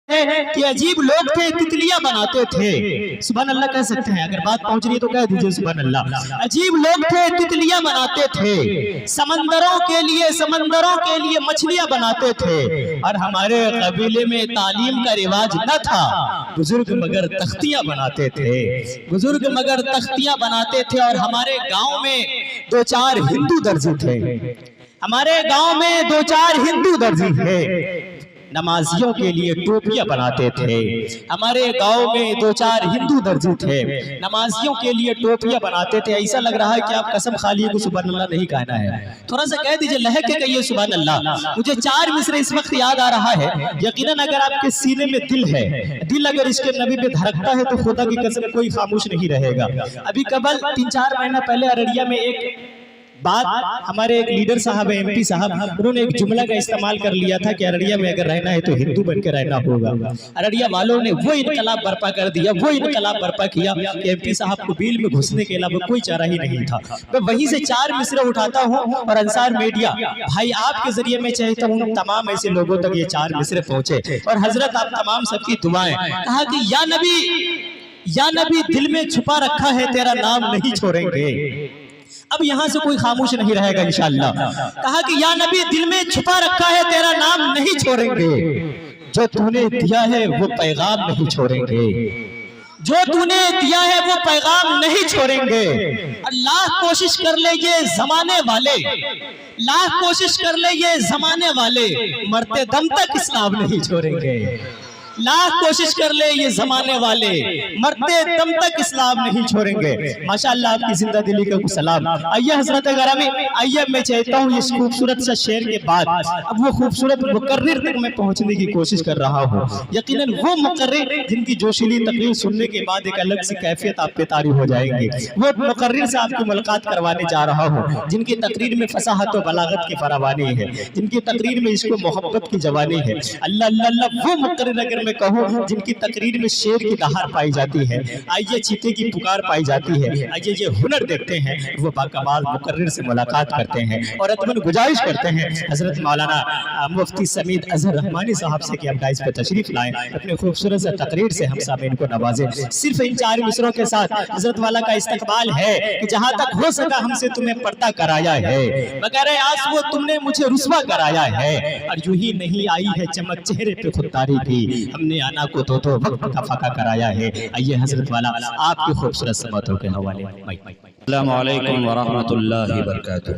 کہ عجیب لوگ تھے، تتلیاں بناتے تھے۔ سبحان اللہ کہہ سکتے ہیں، اگر بات پہنچ رہی ہے تو کہہ دیجئے سبحان اللہ۔ عجیب لوگ تھے، تتلیاں بناتے تھے، سمندروں کے لیے مچھلیاں بناتے تھے، اور ہمارے قبیلے میں تعلیم کا رواج نہ تھا، بزرگ مگر تختیاں بناتے تھے، بزرگ مگر تختیاں بناتے تھے۔ اور ہمارے گاؤں میں دو چار ہندو درزی تھے، ہمارے گاؤں میں دو چار ہندو درزی تھے، نمازیوں کے لیے ٹوپیاں بناتے تھے۔ ہمارے گاؤں میں دو چار ہندو درزی تھے، نمازیوں کے لیے ٹوپیاں بناتے تھے۔ ایسا لگ رہا ہے کہ آپ قسم کھا لیے کو سبحان اللہ نہیں کہنا ہے، تھوڑا سا کہہ دیجئے، لہک کے کہیے سبحان اللہ۔ مجھے چار مصرے اس وقت یاد آ رہا ہے، یقیناً اگر آپ کے سینے میں دل ہے، دل اگر اس کے نبی پہ دھڑکتا ہے تو خدا کی قسم کوئی خاموش نہیں رہے گا۔ ابھی قبل 3-4 مہینہ پہلے ارڑیا میں ایک بات، ہمارے ایک لیڈر صاحب ہیں، MP صاحب، انہوں نے ایک جملہ کا استعمال کر لیا تھا کہ ارڑیا میں اگر رہنا ہے تو ہندو بن کے رہنا ہوگا۔ ارڑیا والوں نے وہ انقلاب برپا کر دیا، وہ انقلاب برپا کیا کہ MP صاحب کو بیل میں گھسنے کے علاوہ کوئی چارہ ہی نہیں تھا۔ میں وہیں سے 4 مصرے اٹھاتا ہوں، اور انصار میڈیا بھائی آپ کے ذریعے میں چاہتا ہوں تمام ایسے لوگوں تک یہ 4 مصرے پہنچے، اور حضرت آپ تمام سب کی دعائیں۔ کہا کہ یا نبی دل میں چھپا رکھا ہے تیرا نام نہیں چھوڑیں گے۔ اب یہاں سے کوئی خاموش نہیں رہے گا انشاءاللہ۔ کہا کہ یا نبی دل میں چھپا رکھا ہے تیرا نام نہیں چھوڑیں گے، جو تو نے دیا ہے وہ پیغام نہیں چھوڑیں گے، جو تو نے دیا ہے وہ پیغام نہیں چھوڑیں گے۔ لاکھ کوشش کر لے یہ زمانے والے، لاکھ کوشش کر لے یہ زمانے والے، مرتے دم تک اسلام نہیں چھوڑیں گے۔ لاکھ کوشش کر لے یہ زمانے والے، مرتے دم تک اسلام نہیں چھوڑیں گے۔ ماشاءاللہ آپ کی زندہ دلی کا کو سلام۔ آئیے حضرت گرامی، آئیے میں چاہتا ہوں اس خوبصورت سا شعر کے بعد اب وہ خوبصورت مقرر تک میں پہنچنے کی کوشش کر رہا ہوں۔ یقیناً وہ مقرر جن کی جوشیلی تقریر سننے کے بعد ایک الگ سی کیفیت آپ پہ طاری ہو جائیں گے، وہ مقرر سے آپ کی ملاقات کروانے جا رہا ہوں جن کی تقریر میں فصاحت و بلاغت کی فراوانی ہے، جن کی تقریر میں عشق و محبت کی جوانی ہے۔ اللہ اللہ اللہ، وہ مقرر اگر میں کہوں جن کی تقریر میں شیر کی دہار پائی جاتی ہے، آئیے چیتے کی پکار پائی جاتی ہے، آئیے یہ ہنر دیکھتے ہیں، وہ باکمال مقرر سے ملاقات کرتے ہیں، اور اتمن گزارش کرتے ہیں حضرت مولانا مفتی سمید اظہر رحمانی صاحب سے کہ آپ ڈائز پہ تشریف لائیں، اپنے خوبصورت سے تقریر سے ہم سامعین کو نوازیں۔ صرف ان 4 مصروں کے ساتھ حضرت والا کا استقبال ہے کہ جہاں تک ہو سکا ہم سے تمہیں پردہ کرایا ہے، مگر آج وہ تم نے مجھے رسوا کرایا ہے، اور یوں ہی نہیں آئی ہے چمک چہرے پہ خودداری کی، ہم نے آنا کو تو وقت کا فقہ کرایا ہے۔ آئیے حضرت والا آپ کی خوبصورت سمتوں کے حوالے۔ السلام علیکم ورحمۃ اللہ وبرکاتہ۔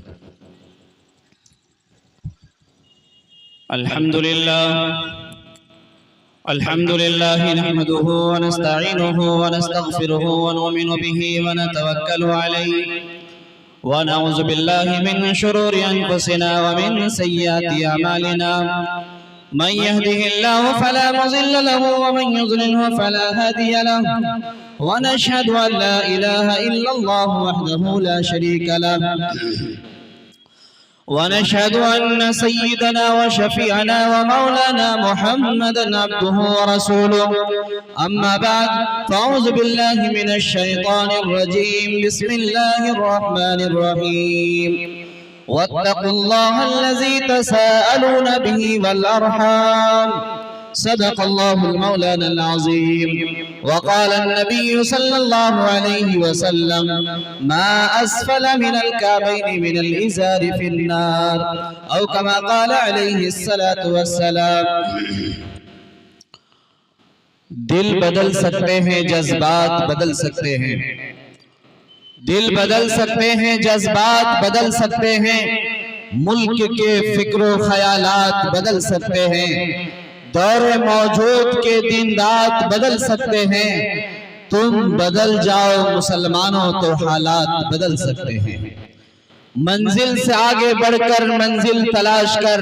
الحمدللہ نحمده ونستعینه ونستغفره ونؤمن به ونتوکل علیہ ونعوذ باللہ من شرور انفسنا ومن سیئات اعمالنا، من يهده الله فلا مضل له ومن يضلله فلا هادي له، ونشهد أن لا إله إلا الله وحده لا شريك له، ونشهد أن سيدنا وشفيعنا ومولانا محمدا عبده ورسوله، أما بعد فأعوذ بالله من الشيطان الرجيم، بسم الله الرحمن الرحيم، واتقوا الله الذي تساءلون به والأرحام، صدق الله المولانا العظيم، وقال النبي صلى الله عليه وسلم، ما أسفل من الكعبين من الإزار في النار، أو كما قال عليه الصلاة والسلام۔ دل بدل سکتے ہیں، جذبات بدل سکتے ہیں، دل بدل سکتے ہیں، جذبات بدل سکتے ہیں، ملک کے فکر و خیالات بدل سکتے ہیں، دور موجود کے دیندات بدل سکتے ہیں، تم بدل جاؤ مسلمانوں تو حالات بدل سکتے ہیں۔ منزل سے آگے بڑھ کر منزل تلاش کر،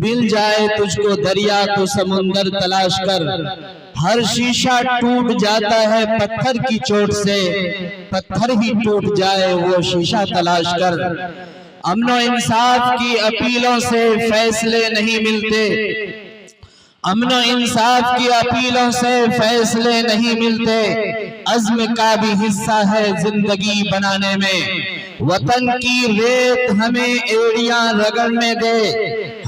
مل جائے تجھ کو دریا تو سمندر تلاش کر، ہر شیشہ ٹوٹ جاتا ہے پتھر کی چوٹ سے، پتھر ہی ٹوٹ جائے وہ شیشہ تلاش کر، امن و انصاف کی اپیلوں سے فیصلے نہیں ملتے، امن و انصاف کی اپیلوں سے فیصلے نہیں ملتے، عزم کا بھی حصہ ہے زندگی بنانے میں، وطن کی ریت ہمیں ایڑیاں رگڑنے دے،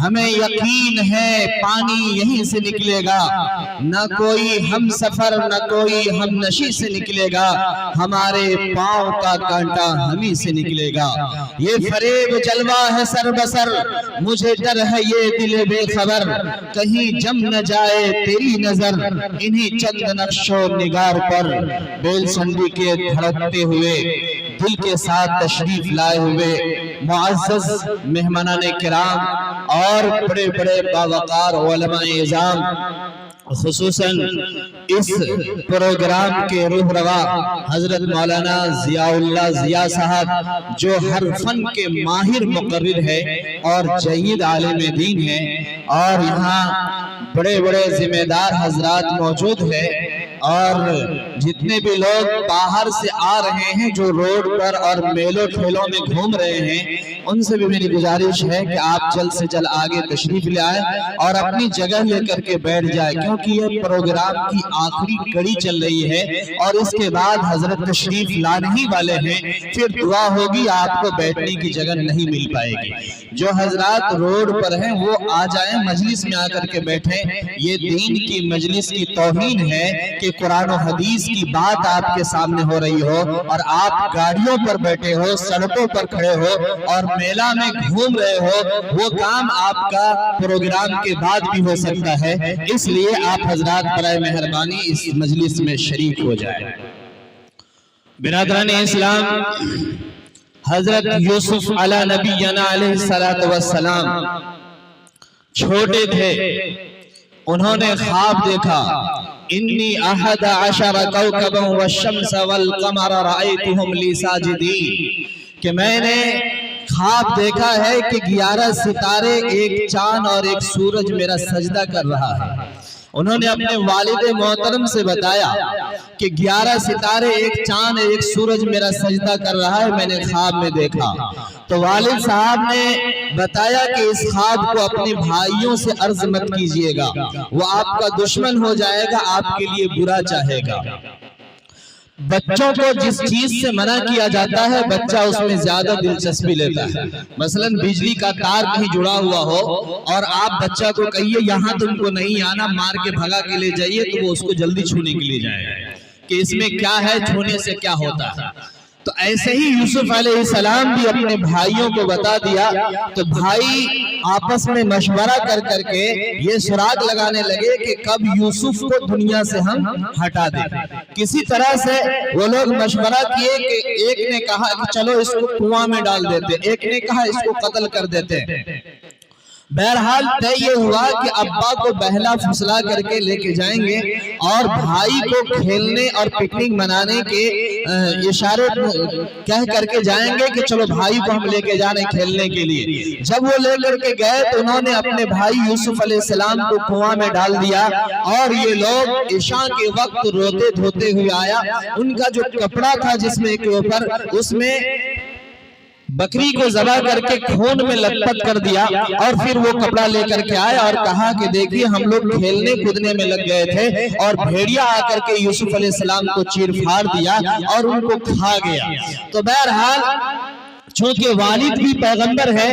ہمیں یقین ہے پانی یہیں سے نکلے گا، نہ کوئی ہم سفر نہ کوئی ہم نشی سے نکلے گا، ہمارے پاؤں کا کانٹا ہمیں سے نکلے گا۔ یہ فریب جلوہ ہے سر بسر، مجھے ڈر ہے یہ دل بے خبر، کہیں جم نہ جائے تیری نظر انہی چند نقش و نگار پر۔ بیل سنڈی کے دھڑکتے ہوئے دل کے ساتھ تشریف لائے ہوئے معزز مہمانان کرام اور بڑے بڑے باوقار علماء اعظام، خصوصاً اس پروگرام کے روح روا حضرت مولانا ضیاء اللہ ضیاء صاحب، جو ہر فن کے ماہر مقرر ہے اور جید عالم دین ہے، اور یہاں بڑے بڑے ذمہ دار حضرات موجود ہیں، اور جتنے بھی لوگ باہر سے آ رہے ہیں جو روڈ پر اور میلوں ٹھیلوں میں گھوم رہے ہیں، ان سے بھی میری گزارش ہے کہ آپ جلد سے جلد آگے تشریف لے آئیں اور اپنی جگہ لے کر کے بیٹھ جائیں، کیونکہ یہ پروگرام کی آخری کڑی چل رہی ہے اور اس کے بعد حضرت تشریف لانے ہی والے ہیں، پھر دعا ہوگی، آپ کو بیٹھنے کی جگہ نہیں مل پائے گی۔ جو حضرات روڈ پر ہیں وہ آ جائیں، مجلس میں آ کر کے بیٹھیں۔ یہ دین کی مجلس کی توہین ہے کہ قرآن و حدیث کی بات آپ کے سامنے ہو رہی ہو اور آپ گاڑیوں پر بیٹھے ہو، سڑکوں پر کھڑے ہو اور میلہ میں گھوم رہے ہو۔ وہ کام آپ کا پروگرام کے بعد بھی ہو سکتا ہے، اس لیے آپ حضرات برائے مہربانی اس مجلس میں شریک ہو جائیں۔ برادران اسلام، حضرت یوسف علی نبینا علیہ السلام چھوٹے تھے، انہوں نے خواب دیکھا، انی احد عشر کوکبا والشمس والقمر رأیتهم لی ساجدین، کہ میں نے خواب دیکھا ہے کہ 11 ستارے، ایک چاند اور ایک سورج میرا سجدہ کر رہا ہے۔ انہوں نے اپنے والد محترم سے بتایا کہ 11 ستارے، ایک چاند، ایک سورج میرا سجدہ کر رہا ہے، میں نے خواب میں دیکھا۔ تو والد صاحب نے بتایا کہ اس خواب کو اپنے بھائیوں سے عرض مت کیجئے گا، وہ آپ کا دشمن ہو جائے گا، آپ کے لیے برا چاہے گا۔ بچوں کو جس چیز سے منع کیا جاتا ہے بچہ اس میں زیادہ دلچسپی لیتا ہے۔ مثلا بجلی کا تار کہیں جڑا ہوا ہو اور آپ بچہ کو کہیے یہاں تم کو نہیں آنا، مار کے بھگا کے لے جائیے، تو وہ اس کو جلدی چھونے کے لیے جائے گا کہ اس میں کیا ہے، چھونے سے کیا ہوتا ہے۔ تو ایسے ہی یوسف علیہ السلام بھی اپنے بھائیوں کو بتا دیا، تو بھائی آپس میں مشورہ کر کر کے یہ سراغ لگانے لگے کہ کب یوسف کو دنیا سے ہم ہٹا دیں۔ کسی طرح سے وہ لوگ مشورہ کیے کہ ایک نے کہا کہ چلو اس کو کنواں میں ڈال دیتے، ایک نے کہا اس کو قتل کر دیتے۔ بہرحال طے یہ ہوا کہ ابا کو بہلا پھسلا کر کے لے کے جائیں گے اور بھائی کو کھیلنے اور پکنک منانے کے اشارے کہہ کر کے جائیں گے کہ چلو بھائی کو ہم لے کے جانے کھیلنے کے لیے۔ جب وہ لے کر کے گئے تو انہوں نے اپنے بھائی یوسف علیہ السلام کو کنواں میں ڈال دیا، اور یہ لوگ عشاء کے وقت روتے دھوتے ہوئے آیا، ان کا جو کپڑا تھا جسم کے اوپر، اس میں بکری کو ذبح کر کے خون میں لت پت کر دیا، اور پھر وہ کپڑا لے کر کے آئے اور کہا کہ دیکھیے ہم لوگ کھیلنے کودنے میں لگ گئے تھے اور بھیڑیا آ کر کے یوسف علیہ السلام کو چیر پھاڑ دیا اور ان کو کھا گیا۔ تو بہرحال چونکہ والد بھی پیغمبر ہے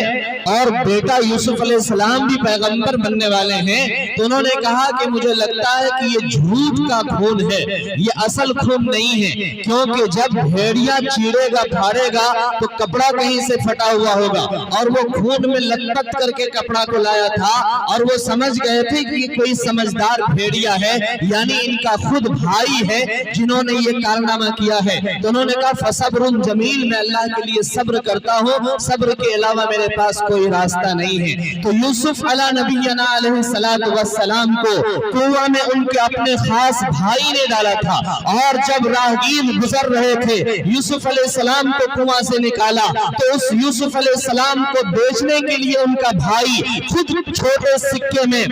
اور بیٹا یوسف علیہ السلام بھی پیغمبر بننے والے ہیں، تو انہوں نے کہا کہ مجھے لگتا ہے کہ یہ جھوٹ کا خون ہے، یہ اصل خون نہیں ہے، کیونکہ جب بھیڑیا چیرے گا پھاڑے گا تو کپڑا کہیں سے پھٹا ہوا ہوگا، اور وہ خون میں لت پت کر کے کپڑا کو لایا تھا، اور وہ سمجھ گئے تھے کہ یہ کوئی سمجھدار بھیڑیا ہے، یعنی ان کا خود بھائی ہے جنہوں نے یہ کارنامہ کیا ہے۔ تو انہوں نے کہا فصبر جمیل، میں اللہ کے لیے صبر کرتا ہوں، صبر کے علاوہ میرے پاس کوئی راستہ نہیں ہے۔ تو یوسف علی نبینا علیہ السلام کو کنواں میں ان کے اپنے خاص بھائی نے ڈالا تھا، اور جب راہگیر گزر رہے تھے یوسف علیہ السلام کو کنواں سے نکالا، تو اس یوسف علیہ السلام کو بیچنے کے لیے ان کا بھائی خود چھوٹے سکے میں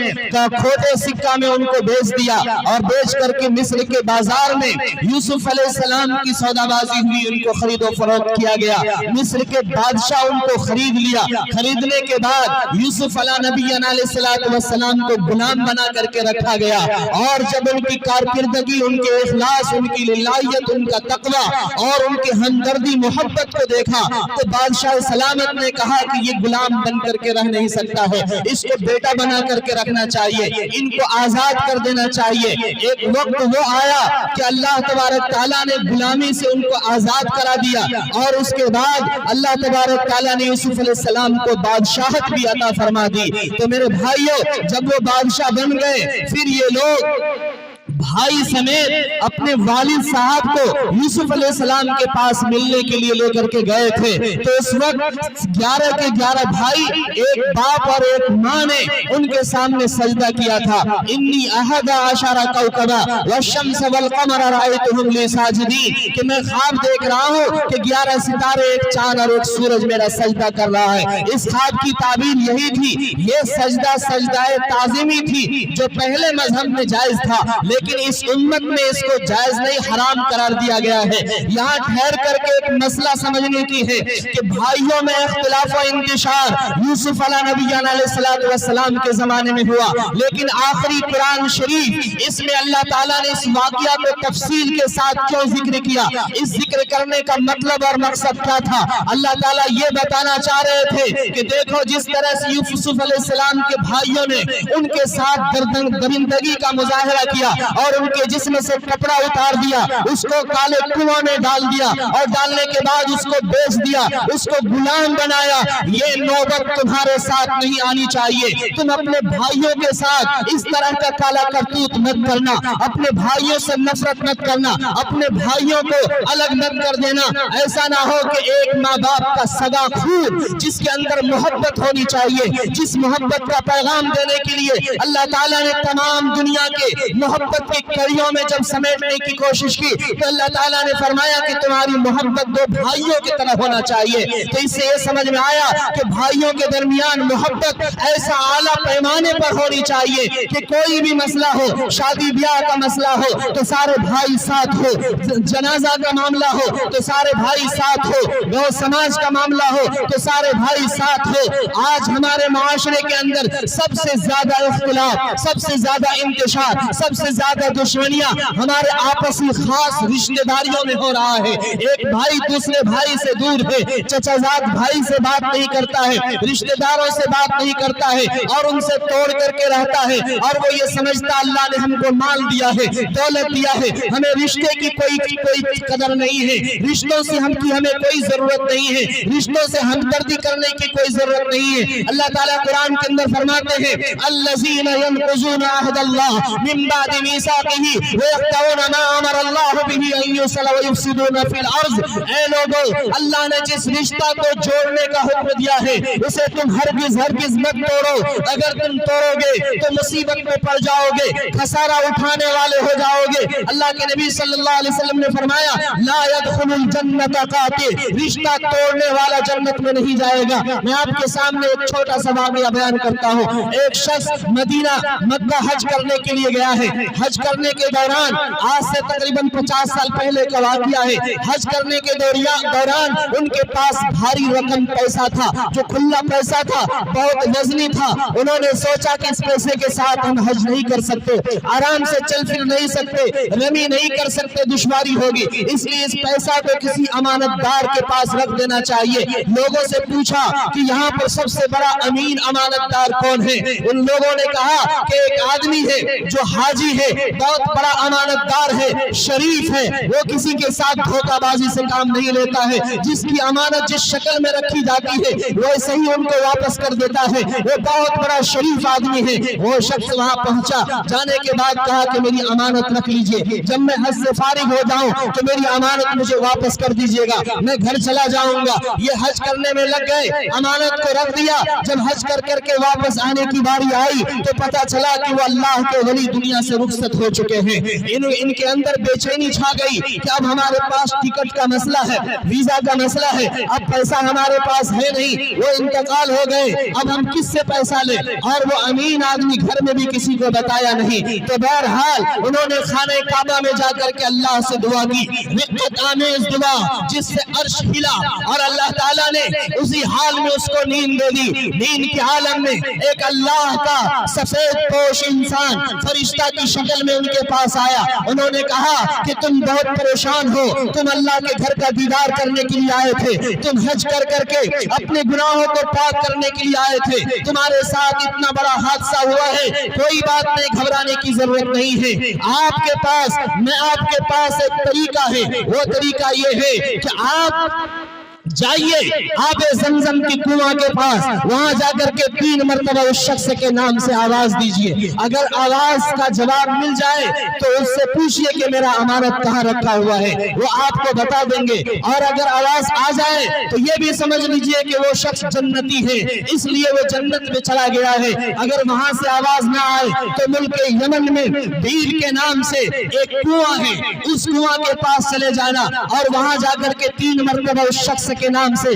کھوٹے سکہ میں ان کو بیچ دیا، اور بیچ کر کے مصر کے بازار میں یوسف علیہ السلام کی سودا بازی ہوئی، ان کو خرید و فروخت کیا گیا۔ مصر के बादशाह उनको खरीद लिया। खरीदने के बाद यूसुफ अलैहिस्सलाम को गुलाम बना करके रखा गया। और जब उनकी कारकिर्दगी, उनके इखलास, उनकी लिल्लाहियत, उनका तकवा और उनकी हमदर्दी मोहब्बत को देखा तो बादशाह सलामत ने कहा कि ये गुलाम बन करके रह नहीं सकता है, इसको बेटा बना करके रखना चाहिए, इनको आजाद कर देना चाहिए। एक वक्त वो आया कि अल्लाह तबारक ताला ने गुलामी से उनको आजाद करा दिया और उसके बाद अल्लाह तबारक ताला ने यूसुफ अलैहिस्सलाम को बादशाहत भी अता फरमा दी। तो मेरे भाइयों, जब वो बादशाह बन गए, फिर ये लोग भाई समेत अपने वालिद साहब को यूसुफ अलैहिस्सलाम के पास मिलने के लिए लेकर के गए थे। तो उस वक्त 11 के 11 भाई, एक बाप और एक माँ ने उनके सामने सजदा किया था। इन्नी अहदा अशरा कौकबा वश्शम्स वल कमर रअयतुहुम ली साजिदीन, कि मैं ख्वाब देख रहा हूँ कि 11 सितारे, एक चांद और एक सूरज मेरा सजदा कर रहा है। इस ख्वाब की ताबीर यही थी। ये सजदा सजदाए ताज़िमी थी जो पहले मजहब में जायज था, लेकिन इस उम्मत में इसको जायज नहीं, हराम करार दिया गया है। यहाँ ठहर करके एक मसला समझने की है कि भाइयों में इख्तिलाफ और इंतिशार यूसुफ अलैहिस्सलाम के जमाने में हुआ, लेकिन आखिरी कुरान शरीफ इसमें अल्लाह ताला ने इस वाक़या को तफसील के साथ क्यों जिक्र किया, इस जिक्र करने का मतलब और मकसद क्या था? अल्लाह ताला ये बताना चाह रहे थे कि देखो, जिस तरह से यूसुफ अलैहिस्सलाम के भाइयों ने उनके साथ दरिंदगी का मुजाहरा किया और उनके जिस्म से कपड़ा उतार दिया, उसको काले कुआं में डाल दिया और डालने के बाद उसको बेच दिया, उसको गुलाम बनाया। ये नौबत तुम्हारे साथ नहीं आनी चाहिए। तुम अपने भाइयों के साथ इस तरह का काला करतूत मत करना, अपने भाइयों से नफरत मत करना, अपने भाइयों को अलग मत कर देना। ऐसा ना हो कि एक माँ बाप का सगा खून जिसके अंदर मोहब्बत होनी चाहिए, जिस मोहब्बत का पैगाम देने के लिए अल्लाह ताला ने तमाम दुनिया के मोहब्बत की कड़ियों में जब समेटने की कोशिश की तो अल्लाह ताला ने फरमाया कि तुम्हारी मोहब्बत दो भाइयों की तरह होना चाहिए। तो इससे ये समझ में आया कि भाइयों के दरमियान मोहब्बत ऐसा आला पैमाने पर होनी चाहिए कि कोई भी मसला हो, शादी ब्याह का मसला हो तो सारे भाई साथ हो, जनाजा का मामला हो तो सारे भाई साथ हो, गौ समाज का मामला हो तो सारे भाई साथ हो। आज हमारे माशरे के अंदर सबसे ज्यादा इख्तिलाफ, सबसे ज्यादा इंतशार, सबसे ज्यादा दुश्मनियां हमारे आपसी खास रिश्तेदारियों में हो रहा है। एक भाई दूसरे भाई से दूर है, चचाजाद भाई से बात नहीं करता है, रिश्तेदारों से बात नहीं करता है और उनसे तोड़ करके रहता है और वो ये समझता अल्लाह ने हमको माल दिया है, दौलत दिया है, हमें रिश्ते की कोई कदर नहीं है, रिश्तों से हमें कोई जरूरत नहीं है, रिश्तों से हमदर्दी करने की कोई जरूरत नहीं है। अल्लाह ताला कुरान के अंदर फरमाते हैं, अल्लज़ीना यनक़ुज़ूना अहदल्लाह मिन बादि मीसाक़िही व यक़तऊना मा अमरल्लाहु बिही अन युसला व युफ़सिदूना फिल अर्ज़। ऐ लोगों, अल्लाह ने जिस रिश्ता को जोड़ने का हुक्म दिया है उसे तुम हरगिज़ मत तोड़ो। अगर तुम तोड़ोगे तो मुसीबत में पड़ जाओगे, खसारा उठाने वाले हो जाओगे। अल्लाह के नबी सल्लल्लाहु अलैहि वसल्लम ने फरमाया, ला यदखुलुल जन्नत कातिल, रिश्ता तोड़ने वाला जन्नत में नहीं जाएगा। मैं आपके सामने एक छोटा सा वाक़या बयान करता हूँ। एक शख्स मदीना मक्का हज करने के लिए गया है। हज करने के दौरान, आज से तकरीबन 50 साल पहले का वाक़या है, हज करने के दौरान उनके पास भारी रकम पैसा था, जो खुला पैसा था, बहुत वजनी था। उन्होंने सोचा कि इस पैसे के साथ हम हज नहीं कर सकते, आराम से चल फिर नहीं सकते, रमी नहीं कर सकते, दुश्वारी होगी, इसलिए इस पैसा को किसी अमानतदार के पास रख देना चाहिए। लोगों से पूछा कि यहाँ पर सबसे बड़ा अमीन अमानतदार कौन है? उन लोगों ने कहा कि एक आदमी है जो हाजी है, बहुत बड़ा अमानतदार है, शरीफ है, वो किसी के साथ धोखाबाजी से काम नहीं लेता है, जिसकी अमानत जिस शक्ल में रखी जाती है वैसे ही उनको वापस कर देता है, वो बहुत बड़ा शरीफ आदमी है। वो शख्स वहां पहुंचा, जाने के बाद कहा कि मेरी अमानत रख लीजिए, जब मैं हज से फारिग हो जाऊं तो मेरी अमानत मुझे वापस कर दीजिएगा, मैं घर चला जाऊंगा। ये हज करने में लग गए, अमानत को रख दिया। जब हज कर करके वापस आने की बारी आई तो पता चला कि वो अल्लाह के वली दुनिया से रुखसत रुखसत हो चुके हैं। इनके अंदर बेचैनी छा गई कि अब हमारे पास टिकट का मसला है, वीजा का मसला है, अब पैसा हमारे पास है नहीं, वो इंतकाल हो गए, अब हम किससे पैसा ले। और वो अमीन आदमी घर में भी किसी को बताया नहीं। तो बहरहाल उन्होंने खाने काबा में जाकर के अल्लाह से दुआ की, रिक्कत आमेज दुआ जिससे अर्श हिला, और अल्लाह ताला ने उसी हाल में उसको नींद दे दी। नींद के आलम में एक अल्लाह का सफेद पोश इंसान फरिश्ता की शक्ल में उनके पास आया। उन्होंने कहा कि तुम बहुत परेशान हो, तुम अल्लाह के घर का दीदार करने के लिए आए थे, तुम हज कर करके अपने गुनाहों को पाक करने के लिए आए थे, तुम्हारे साथ इतना बड़ा हादसा हुआ है, कोई बात नहीं, घबराने की जरूरत नहीं है। आपके पास एक तरीका है, वो तरीका ये है कि आप जाइए आबे ज़मज़म की कुआं के पास, वहां जाकर के 3 मरतबा उस शख्स के नाम से आवाज दीजिए। अगर आवाज का जवाब मिल जाए तो उससे पूछिए कि मेरा अमानत कहाँ रखा हुआ है, वो आपको बता देंगे। और अगर आवाज आ जाए तो ये भी समझ लीजिए कि वो शख्स जन्नती है, इसलिए वो जन्नत में चला गया है। अगर वहां से आवाज ना आए तो मुल्क यमन में बीर के नाम से एक कुआं है, उस कुआं के पास चले जाना और वहां जाकर के 3 मरतबा उस शख्स के नाम से,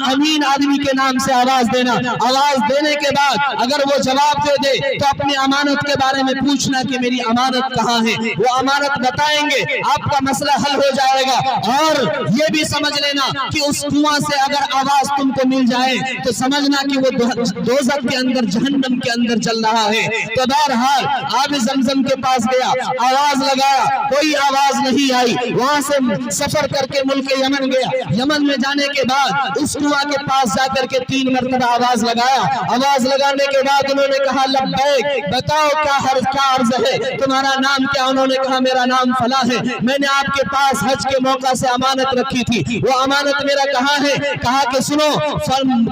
अमीन आदमी के नाम से आवाज देना। आवाज देने के बाद अगर वो जवाब दे दे तो अपनी अमानत के बारे में पूछना कि मेरी अमानत कहाँ है, वो अमानत बताएंगे, आपका मसला हल हो जाएगा। और ये भी समझ लेना कि उस कुआं से अगर आवाज तुमको मिल जाए तो समझना कि वो दोज़ख के अंदर, जहन्नम के अंदर चल रहा है। तो बहरहाल आबे ज़मज़म के पास गया, आवाज लगाया, कोई आवाज नहीं आई। वहां से सफर करके मुल्क यमन गया। यमन में जाने के बाद उस कुआं के पास जाकर के 3 मरतबा आवाज लगाया। आवाज लगाने के बाद उन्होंने कहा लब्बैक, बताओ क्या अर्ज है, तुम्हारा नाम क्या? उन्होंने कहा मेरा नाम फला है, मैंने आपके पास हज के मौका से अमानत रखी थी, वो अमानत मेरा कहाँ है? कहा कि सुनो,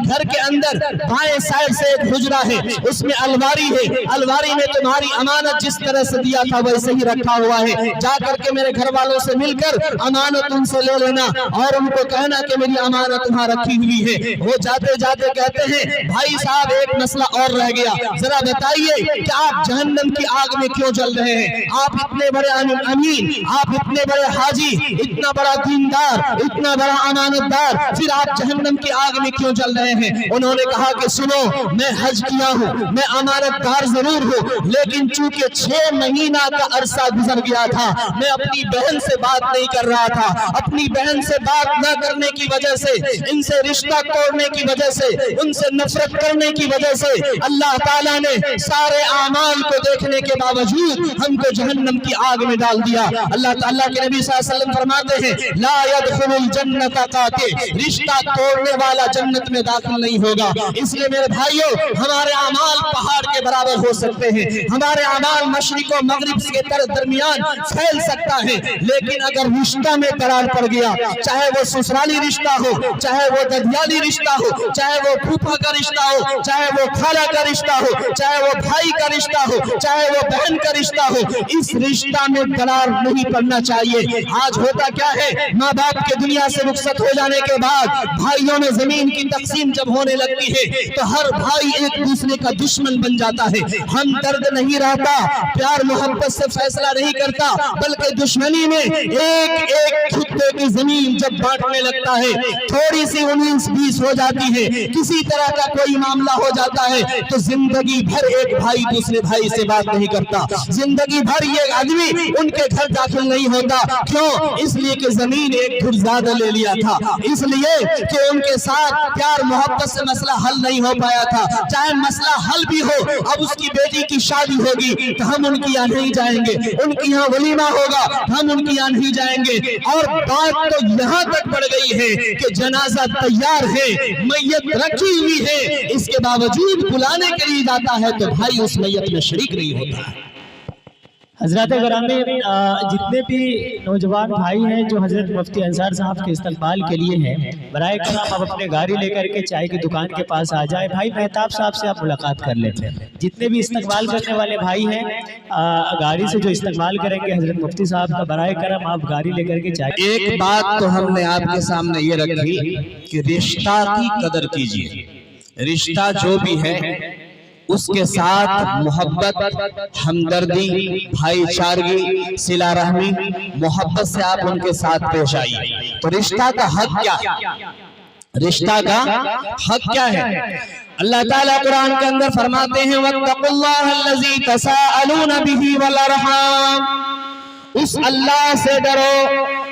घर के अंदर बाएं साइड से एक हुजरा है, उसमें अलमारी है, अलमारी में तुम्हारी अमानत जिस तरह से दिया था वैसे ही रखा हुआ है, जाकर के मेरे घर वालों से मिलकर अमानत उनसे ले लेना और उनको कहना कि मेरी अमानत वहां रखी हुई है। वो जाते जाते कहते हैं भाई साहब एक मसला और रह गया, जरा बताइए कि आप जहन्नम की आग में क्यों जल रहे हैं? आप इतने बड़े अमीन, आप इतने बड़े हाजी, इतना बड़ा दीनदार, इतना बड़ा अमानतदार, फिर आप जहन्नम की आग में क्यों जल रहे हैं? उन्होंने कहा कि सुनो, मैं हज किया हूँ, मैं अमानतदार जरूर हूँ, लेकिन चूंकि 6 महीना का अरसा गुजर गया था, मैं अपनी बहन से बात नहीं कर रहा था, अपनी बहन से बात न करने की वजह से, इनसे रिश्ता तोड़ने की वजह से, उनसे नफरत करने की वजह से अल्लाह ताला ने सारे आमाल को देखने के बावजूद हमको जहन्नम की आग में डाल दिया। अल्लाह ताला के नबी सल्लल्लाहु अलैहि वसल्लम फरमाते हैं ला यदखुलुल जन्नत कातिल, रिश्ता तोड़ने वाला जन्नत में दाखिल नहीं होगा। इसलिए मेरे भाइयों, हमारे आमाल पहाड़ के बराबर हो सकते हैं, हमारे आमाल मशरिक और मगरिब के दरमियान फैल सकता है, लेकिन अगर रिश्ता में दरार पड़ गया, चाहे वो ससुराली रिश्ता हो, चाहे वो ददियाली रिश्ता हो, चाहे वो फूफा का रिश्ता हो, चाहे वो खाला का रिश्ता हो, चाहे वो भाई का रिश्ता हो, चाहे वो बहन का रिश्ता हो, इस रिश्ता में दरार नहीं पड़ना चाहिए। आज होता क्या है, माँ बाप के दुनिया से रुखसत हो जाने के बाद भाइयों में जमीन की तकसीम जब होने लगती है तो हर भाई एक दूसरे का दुश्मन बन जाता है। हम दर्द नहीं रहता, प्यार मोहब्बत से फैसला नहीं करता, बल्कि दुश्मनी में एक एक खुदे की जमीन जब बांटने लगता है, थोड़ी सी 19-20 हो जाती है, किसी तरह का कोई मामला हो जाता है तो जिंदगी भर एक भाई दूसरे भाई से बात नहीं करता, जिंदगी भर ये आदमी उनके घर दाखिल नहीं होता। क्यों? इसलिए कि जमीन एक फुट ज्यादा ले लिया था, इसलिए कि उनके साथ प्यार मोहब्बत से मसला हल नहीं हो पाया था। चाहे मसला हल भी हो, अब उसकी बेटी की शादी होगी तो हम उनकी यहाँ नहीं जाएंगे, उनकी यहाँ वलीमा होगा हम उनकी यहाँ नहीं जाएंगे। और बात तो यहाँ तक बढ़ गई है कि जनाजा तैयार है, मैयत रखी हुई है, इसके बावजूद बुलाने के लिए जाता है तो भाई उस मैयत में शरीक नहीं होता है। हजरत ग्रामी, जितने भी नौजवान भाई हैं जो हजरत मुफ्ती अंसार साहब के इस्तकबाल के लिए हैं, बराए करम आप अपने गाड़ी लेकर के चाय की दुकान के पास आ जाए। भाई मेहताब साहब से आप मुलाकात कर लेते हैं। जितने भी इस्तकबाल करने वाले भाई हैं, गाड़ी से जो इस्तकबाल करेंगे हजरत मुफ्ती साहब का, बराए करम आप गाड़ी लेकर के चाय। एक बात तो हमने आपके सामने ये रखी कि रिश्ता की कदर कीजिए, रिश्ता जो भी है اس کے ساتھ محبت، ہمدردی، بھائی چارگی، صلہ رحمی، محبت سے آپ ان کے ساتھ پیش آئیے۔ تو رشتہ کا حق کیا ہے؟ رشتہ کا حق کیا ہے؟ اللہ تعالیٰ قرآن کے اندر فرماتے ہیں وَاتَّقُوا اللَّهَ الَّذِي تَسَاءَلُونَ بِهِ وَالْأَرْحَامَ، اس اللہ سے ڈرو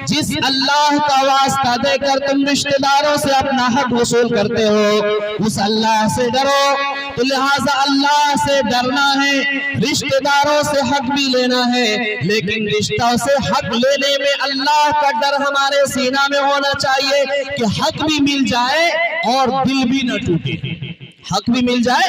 جس اللہ کا واسطہ دے کر تم رشتہ داروں سے اپنا حق وصول کرتے ہو، اس اللہ سے ڈرو۔ تو لہٰذا اللہ سے ڈرنا ہے، رشتہ داروں سے حق بھی لینا ہے، لیکن رشتوں سے حق لینے میں اللہ کا ڈر ہمارے سینہ میں ہونا چاہیے کہ حق بھی مل جائے اور دل بھی نہ ٹوٹے، حق بھی مل جائے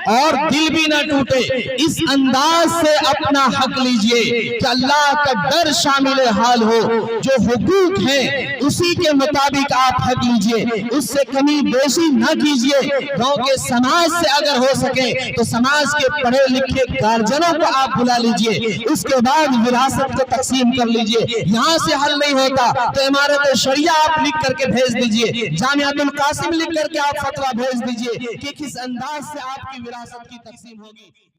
اور دل بھی نہ ٹوٹے۔ اس انداز سے اپنا حق لیجئے کہ اللہ کا ڈر شامل حال ہو، جو حقوق ہیں اسی کے مطابق آپ حق لیجئے، اس سے کمی بیشی نہ کیجئے۔ گاؤں کے سماج سے اگر ہو سکے تو سماج کے پڑھے لکھے گارجنوں کو آپ بلا لیجئے، اس کے بعد وراثت کو تقسیم کر لیجئے۔ یہاں سے حل نہیں ہوتا تو امارت شریعہ آپ لکھ کر کے بھیج دیجئے، جامعۃ القاسم لکھ کر کے آپ فتویٰ بھیج دیجئے کہ کس انداز سے آپ کی وراثت کی تقسیم ہوگی۔